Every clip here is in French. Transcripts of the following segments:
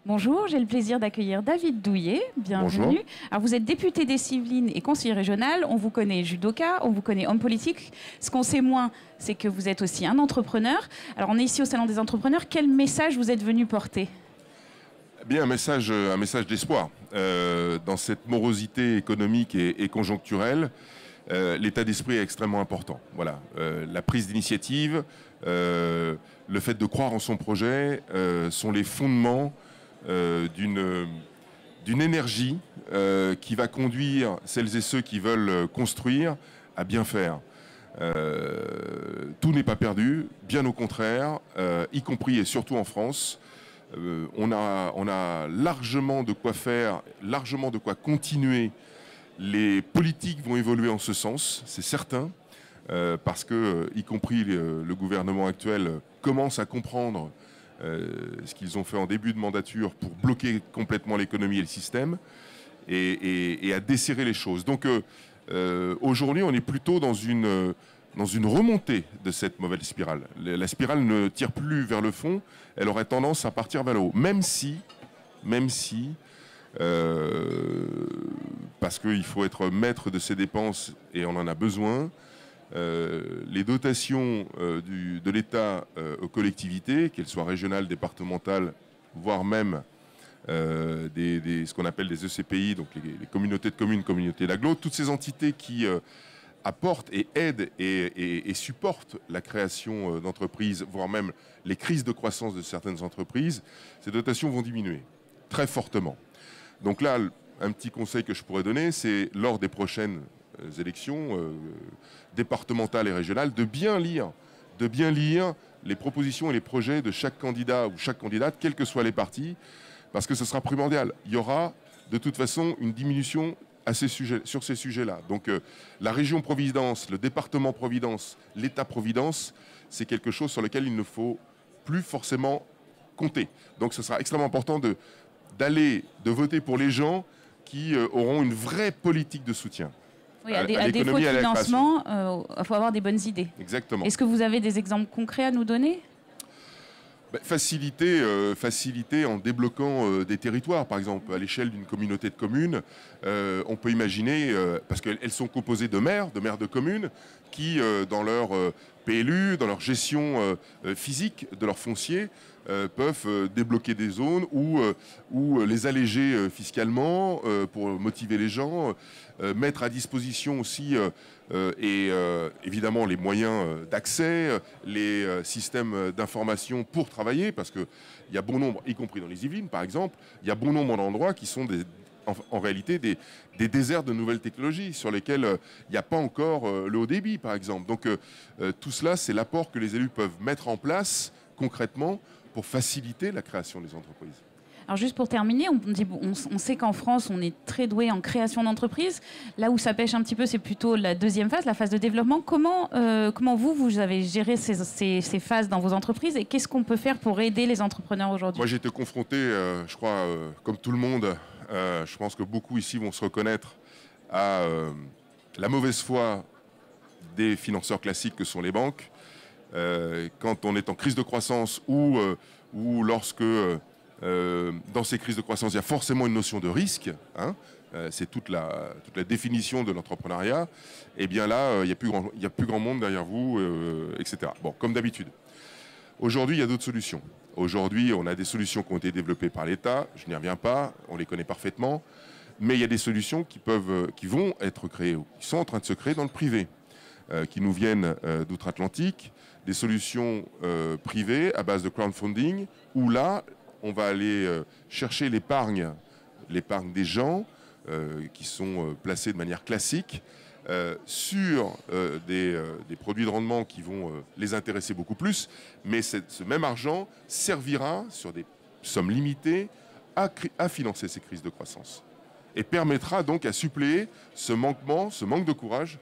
Bonjour, j'ai le plaisir d'accueillir David Douillet. Bienvenue. Bonjour. Alors, vous êtes député des Yvelines et conseiller régional. On vous connaît judoka, on vous connaît homme politique. Ce qu'on sait moins, c'est que vous êtes aussi un entrepreneur. Alors, on est ici au Salon des entrepreneurs. Quel message vous êtes venu porter ? Eh bien, un message d'espoir. Dans cette morosité économique et conjoncturelle, l'état d'esprit est extrêmement important. Voilà. La prise d'initiative, le fait de croire en son projet sont les fondements d'une énergie qui va conduire celles et ceux qui veulent construire à bien faire. Tout n'est pas perdu, bien au contraire, y compris et surtout en France. On a largement de quoi faire, largement de quoi continuer. Les politiques vont évoluer en ce sens, c'est certain, parce que, y compris le gouvernement actuel, commence à comprendre ce qu'ils ont fait en début de mandature pour bloquer complètement l'économie et le système, et à desserrer les choses. Donc aujourd'hui, on est plutôt dans une remontée de cette mauvaise spirale. La spirale ne tire plus vers le fond, elle aurait tendance à partir vers le haut, même si parce qu'il faut être maître de ses dépenses et on en a besoin, les dotations de l'État aux collectivités, qu'elles soient régionales, départementales, voire même ce qu'on appelle des ECPI, donc les communautés de communes, communautés d'agglo, toutes ces entités qui apportent et aident et supportent la création d'entreprises, voire même les crises de croissance de certaines entreprises, ces dotations vont diminuer très fortement. Donc là, un petit conseil que je pourrais donner, c'est lors des prochaines élections départementales et régionales, de bien lire les propositions et les projets de chaque candidat ou chaque candidate, quels que soient les partis, parce que ce sera primordial. Il y aura de toute façon une diminution sur ces sujets-là. Donc la région Providence, le département Providence, l'État Providence, c'est quelque chose sur lequel il ne faut plus forcément compter. Donc ce sera extrêmement important de voter pour les gens qui auront une vraie politique de soutien. Oui, à défaut de financement, il faut avoir des bonnes idées. Exactement. Est-ce que vous avez des exemples concrets à nous donner ? Faciliter en débloquant des territoires, par exemple à l'échelle d'une communauté de communes, on peut imaginer, parce qu'elles sont composées de maires de communes, qui dans leur PLU, dans leur gestion physique de leur foncier, peuvent débloquer des zones ou les alléger fiscalement pour motiver les gens, mettre à disposition aussi évidemment les moyens d'accès, les systèmes d'information pour travailler, parce qu'il y a bon nombre, y compris dans les Yvelines par exemple, il y a bon nombre d'endroits qui sont en réalité des déserts de nouvelles technologies sur lesquels il n'y a pas encore le haut débit par exemple. Donc tout cela, c'est l'apport que les élus peuvent mettre en place concrètement pour faciliter la création des entreprises. Alors juste pour terminer, on sait qu'en France, on est très doué en création d'entreprises. Là où ça pêche un petit peu, c'est plutôt la deuxième phase, la phase de développement. Comment vous avez géré ces phases dans vos entreprises et qu'est-ce qu'on peut faire pour aider les entrepreneurs aujourd'hui ? Moi, j'ai été confronté, je crois, comme tout le monde, je pense que beaucoup ici vont se reconnaître à la mauvaise foi des financeurs classiques que sont les banques. Quand on est en crise de croissance ou lorsque dans ces crises de croissance, il y a forcément une notion de risque, hein, c'est toute la définition de l'entrepreneuriat, et bien là, il n'y a plus grand monde derrière vous, etc. Bon, comme d'habitude. Aujourd'hui, il y a d'autres solutions. Aujourd'hui, on a des solutions qui ont été développées par l'État, je n'y reviens pas, on les connaît parfaitement, mais il y a des solutions qui vont être créées, qui sont en train de se créer dans le privé, qui nous viennent d'outre-Atlantique, des solutions privées à base de crowdfunding, où là, on va aller chercher l'épargne des gens qui sont placés de manière classique sur des produits de rendement qui vont les intéresser beaucoup plus, mais ce même argent servira sur des sommes limitées à financer ces crises de croissance et permettra donc à suppléer ce manque de courage,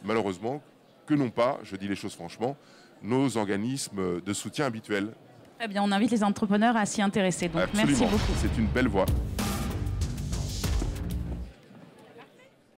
malheureusement, que n'ont pas, je dis les choses franchement, nos organismes de soutien habituels. Très bien, on invite les entrepreneurs à s'y intéresser. Donc, absolument. merci beaucoup. C'est une belle voie.